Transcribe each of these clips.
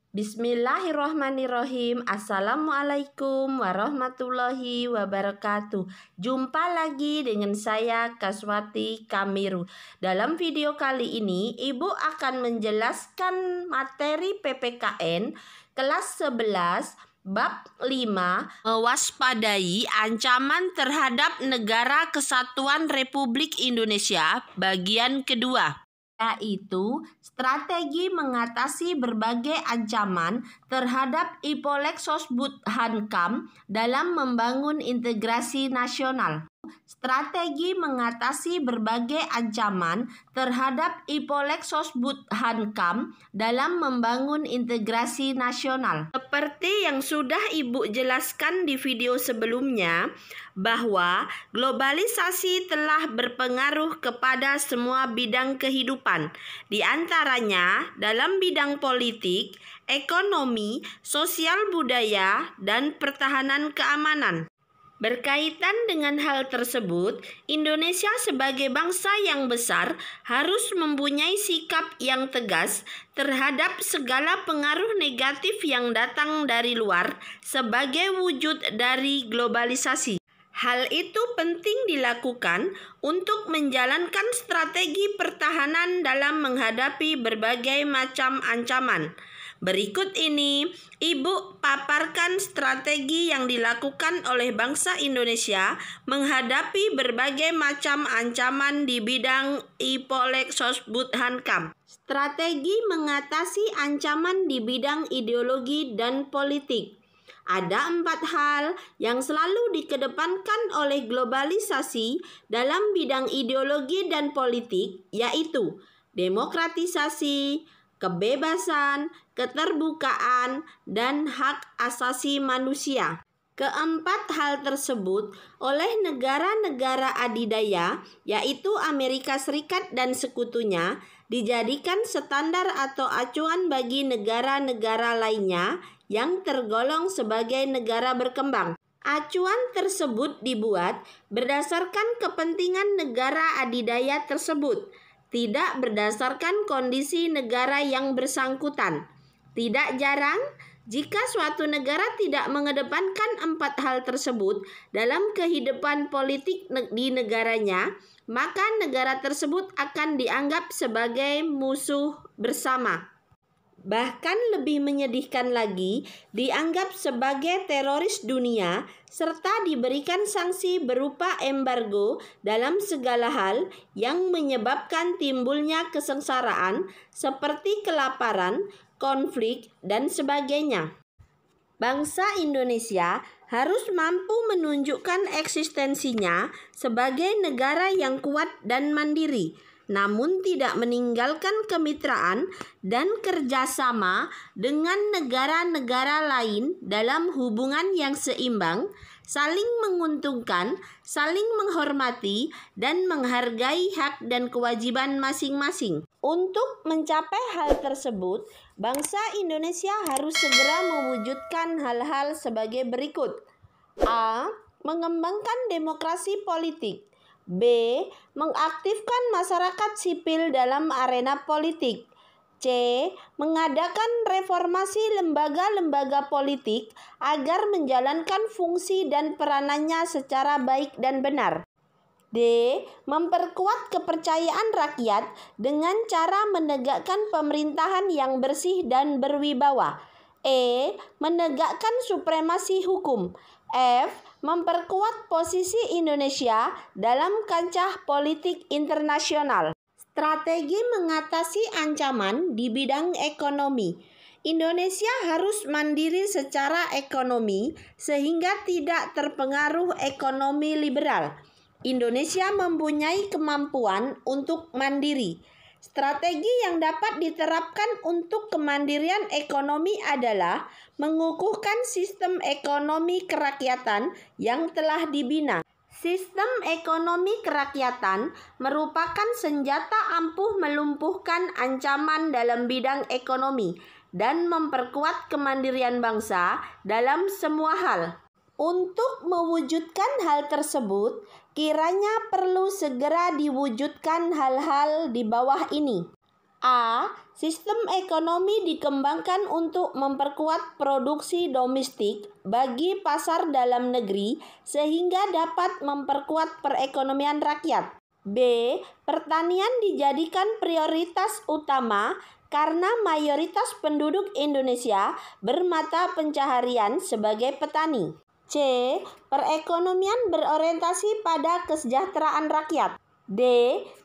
Bismillahirrohmanirrohim. Assalamualaikum warahmatullahi wabarakatuh. Jumpa lagi dengan saya Kaswati Kamiru. Dalam video kali ini Ibu akan menjelaskan materi PPKN kelas 11 bab 5, mewaspadai ancaman terhadap Negara Kesatuan Republik Indonesia bagian kedua, yaitu strategi mengatasi berbagai ancaman terhadap Ipolek-Sosbud-Hankam dalam membangun integrasi nasional. Strategi mengatasi berbagai ancaman terhadap Ipolek-Sosbud-Hankam dalam membangun integrasi nasional. Seperti yang sudah Ibu jelaskan di video sebelumnya, bahwa globalisasi telah berpengaruh kepada semua bidang kehidupan, di antaranya dalam bidang politik, ekonomi, sosial budaya, dan pertahanan keamanan. Berkaitan dengan hal tersebut, Indonesia sebagai bangsa yang besar harus mempunyai sikap yang tegas terhadap segala pengaruh negatif yang datang dari luar sebagai wujud dari globalisasi. Hal itu penting dilakukan untuk menjalankan strategi pertahanan dalam menghadapi berbagai macam ancaman. Berikut ini Ibu paparkan strategi yang dilakukan oleh bangsa Indonesia menghadapi berbagai macam ancaman di bidang Ipolek-Sosbud-Hankam. Strategi mengatasi ancaman di bidang ideologi dan politik. Ada 4 hal yang selalu dikedepankan oleh globalisasi dalam bidang ideologi dan politik, yaitu demokratisasi, kebebasan, keterbukaan, dan hak asasi manusia. Keempat hal tersebut oleh negara-negara adidaya, yaitu Amerika Serikat dan sekutunya, dijadikan standar atau acuan bagi negara-negara lainnya yang tergolong sebagai negara berkembang. Acuan tersebut dibuat berdasarkan kepentingan negara adidaya tersebut, tidak berdasarkan kondisi negara yang bersangkutan. Tidak jarang, jika suatu negara tidak mengedepankan 4 hal tersebut dalam kehidupan politik di negaranya, maka negara tersebut akan dianggap sebagai musuh bersama. Bahkan lebih menyedihkan lagi, dianggap sebagai teroris dunia serta diberikan sanksi berupa embargo dalam segala hal yang menyebabkan timbulnya kesengsaraan seperti kelaparan, konflik, dan sebagainya. Bangsa Indonesia harus mampu menunjukkan eksistensinya sebagai negara yang kuat dan mandiri, namun tidak meninggalkan kemitraan dan kerjasama dengan negara-negara lain dalam hubungan yang seimbang, saling menguntungkan, saling menghormati, dan menghargai hak dan kewajiban masing-masing. Untuk mencapai hal tersebut, bangsa Indonesia harus segera mewujudkan hal-hal sebagai berikut. A. Mengembangkan demokrasi politik. B. Mengaktifkan masyarakat sipil dalam arena politik. C. Mengadakan reformasi lembaga-lembaga politik agar menjalankan fungsi dan peranannya secara baik dan benar. D. Memperkuat kepercayaan rakyat dengan cara menegakkan pemerintahan yang bersih dan berwibawa. E. Menegakkan supremasi hukum. F. Memperkuat posisi Indonesia dalam kancah politik internasional. Strategi mengatasi ancaman di bidang ekonomi. Indonesia harus mandiri secara ekonomi sehingga tidak terpengaruh ekonomi liberal. Indonesia mempunyai kemampuan untuk mandiri. Strategi yang dapat diterapkan untuk kemandirian ekonomi adalah mengukuhkan sistem ekonomi kerakyatan yang telah dibina. Sistem ekonomi kerakyatan merupakan senjata ampuh melumpuhkan ancaman dalam bidang ekonomi dan memperkuat kemandirian bangsa dalam semua hal. Untuk mewujudkan hal tersebut, kiranya perlu segera diwujudkan hal-hal di bawah ini. A. Sistem ekonomi dikembangkan untuk memperkuat produksi domestik bagi pasar dalam negeri sehingga dapat memperkuat perekonomian rakyat. B. Pertanian dijadikan prioritas utama karena mayoritas penduduk Indonesia bermata pencaharian sebagai petani. C. Perekonomian berorientasi pada kesejahteraan rakyat. D.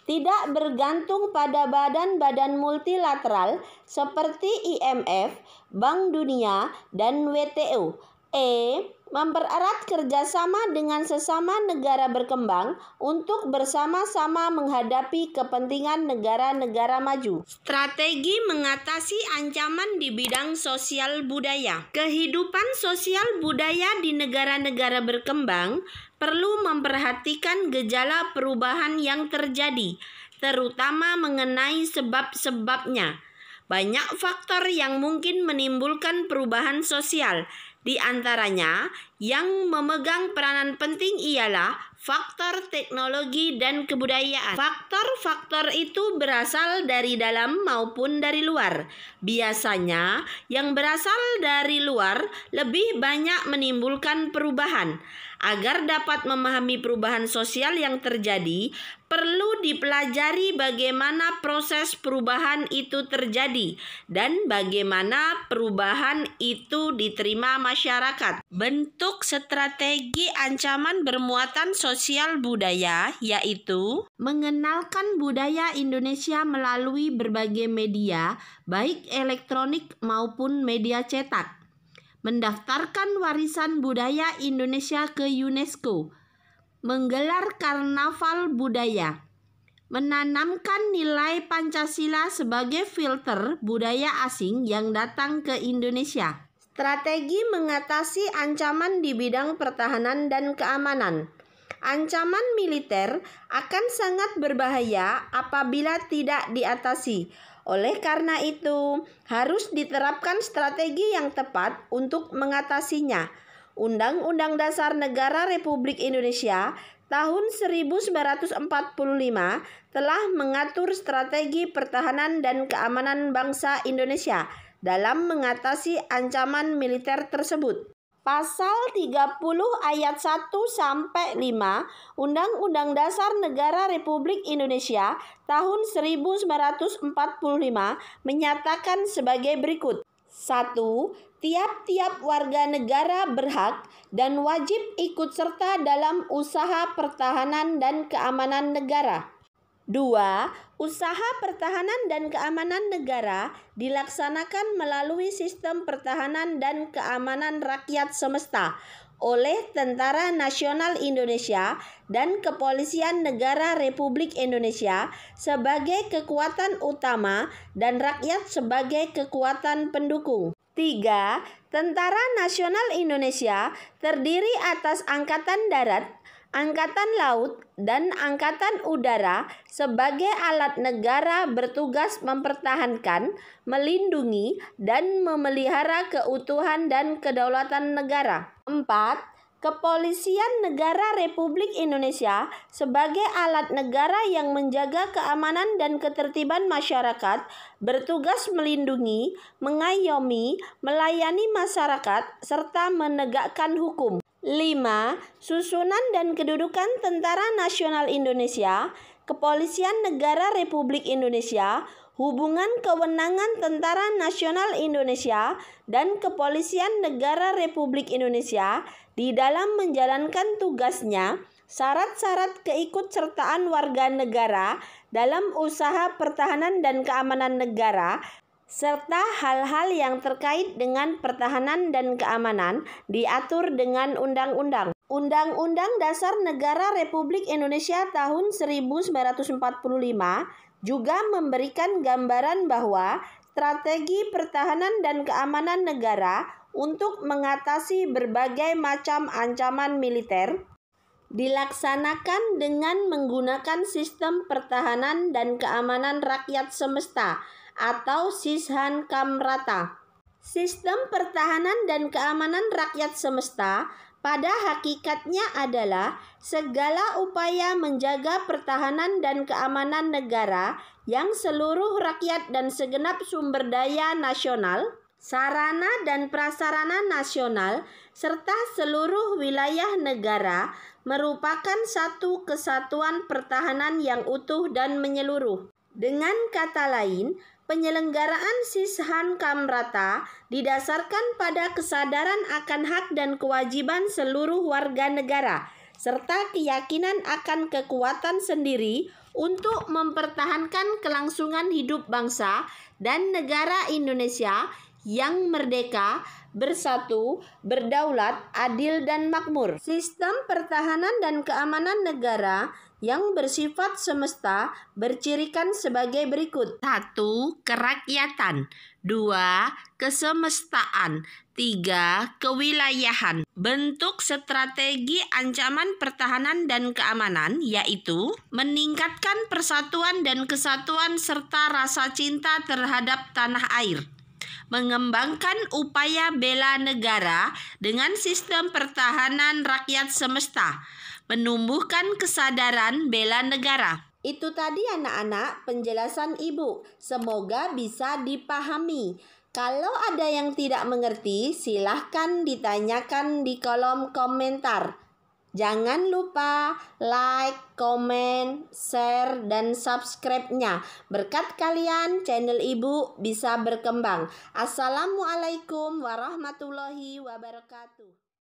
Tidak bergantung pada badan-badan multilateral seperti IMF, Bank Dunia, dan WTO. E. Mempererat kerjasama dengan sesama negara berkembang untuk bersama-sama menghadapi kepentingan negara-negara maju. Strategi mengatasi ancaman di bidang sosial budaya. Kehidupan sosial budaya di negara-negara berkembang perlu memperhatikan gejala perubahan yang terjadi, terutama mengenai sebab-sebabnya. Banyak faktor yang mungkin menimbulkan perubahan sosial. Di antaranya, yang memegang peranan penting ialah faktor teknologi dan kebudayaan. Faktor-faktor itu berasal dari dalam maupun dari luar. Biasanya, yang berasal dari luar lebih banyak menimbulkan perubahan. Agar dapat memahami perubahan sosial yang terjadi, perlu dipelajari bagaimana proses perubahan itu terjadi dan bagaimana perubahan itu diterima masyarakat. Bentuk strategi ancaman bermuatan sosial budaya yaitu mengenalkan budaya Indonesia melalui berbagai media, baik elektronik maupun media cetak. Mendaftarkan warisan budaya Indonesia ke UNESCO, menggelar karnaval budaya, menanamkan nilai Pancasila sebagai filter budaya asing yang datang ke Indonesia. Strategi mengatasi ancaman di bidang pertahanan dan keamanan. Ancaman militer akan sangat berbahaya apabila tidak diatasi. Oleh karena itu, harus diterapkan strategi yang tepat untuk mengatasinya. Undang-Undang Dasar Negara Republik Indonesia tahun 1945 telah mengatur strategi pertahanan dan keamanan bangsa Indonesia dalam mengatasi ancaman militer tersebut. Pasal 30 ayat 1 sampai 5 Undang-Undang Dasar Negara Republik Indonesia tahun 1945 menyatakan sebagai berikut. 1. Tiap-tiap warga negara berhak dan wajib ikut serta dalam usaha pertahanan dan keamanan negara. 2. Usaha pertahanan dan keamanan negara dilaksanakan melalui sistem pertahanan dan keamanan rakyat semesta oleh Tentara Nasional Indonesia dan Kepolisian Negara Republik Indonesia sebagai kekuatan utama dan rakyat sebagai kekuatan pendukung. 3. Tentara Nasional Indonesia terdiri atas Angkatan Darat, Angkatan Laut, dan Angkatan Udara sebagai alat negara bertugas mempertahankan, melindungi, dan memelihara keutuhan dan kedaulatan negara. 4. Kepolisian Negara Republik Indonesia sebagai alat negara yang menjaga keamanan dan ketertiban masyarakat, bertugas melindungi, mengayomi, melayani masyarakat, serta menegakkan hukum. 5. Susunan dan kedudukan Tentara Nasional Indonesia, Kepolisian Negara Republik Indonesia, hubungan kewenangan Tentara Nasional Indonesia dan Kepolisian Negara Republik Indonesia di dalam menjalankan tugasnya, syarat-syarat keikutsertaan warga negara dalam usaha pertahanan dan keamanan negara, serta hal-hal yang terkait dengan pertahanan dan keamanan diatur dengan undang-undang. Undang-Undang Dasar Negara Republik Indonesia tahun 1945 juga memberikan gambaran bahwa strategi pertahanan dan keamanan negara untuk mengatasi berbagai macam ancaman militer dilaksanakan dengan menggunakan sistem pertahanan dan keamanan rakyat semesta atau Sishan Kamrata. Sistem pertahanan dan keamanan rakyat semesta pada hakikatnya adalah segala upaya menjaga pertahanan dan keamanan negara yang seluruh rakyat dan segenap sumber daya nasional, sarana dan prasarana nasional, serta seluruh wilayah negara merupakan satu kesatuan pertahanan yang utuh dan menyeluruh. Dengan kata lain, penyelenggaraan Sishan Kamrata didasarkan pada kesadaran akan hak dan kewajiban seluruh warga negara, serta keyakinan akan kekuatan sendiri untuk mempertahankan kelangsungan hidup bangsa dan negara Indonesia yang merdeka, bersatu, berdaulat, adil, dan makmur. Sistem pertahanan dan keamanan negara yang bersifat semesta bercirikan sebagai berikut. 1. Kerakyatan. 2. Kesemestaan. 3. Kewilayahan. Bentuk strategi ancaman pertahanan dan keamanan yaitu meningkatkan persatuan dan kesatuan serta rasa cinta terhadap tanah air, mengembangkan upaya bela negara dengan sistem pertahanan rakyat semesta, menumbuhkan kesadaran bela negara. Itu tadi anak-anak penjelasan Ibu. Semoga bisa dipahami. Kalau ada yang tidak mengerti, silahkan ditanyakan di kolom komentar. Jangan lupa like, komen, share, dan subscribe-nya. Berkat kalian, channel Ibu bisa berkembang. Assalamualaikum warahmatullahi wabarakatuh.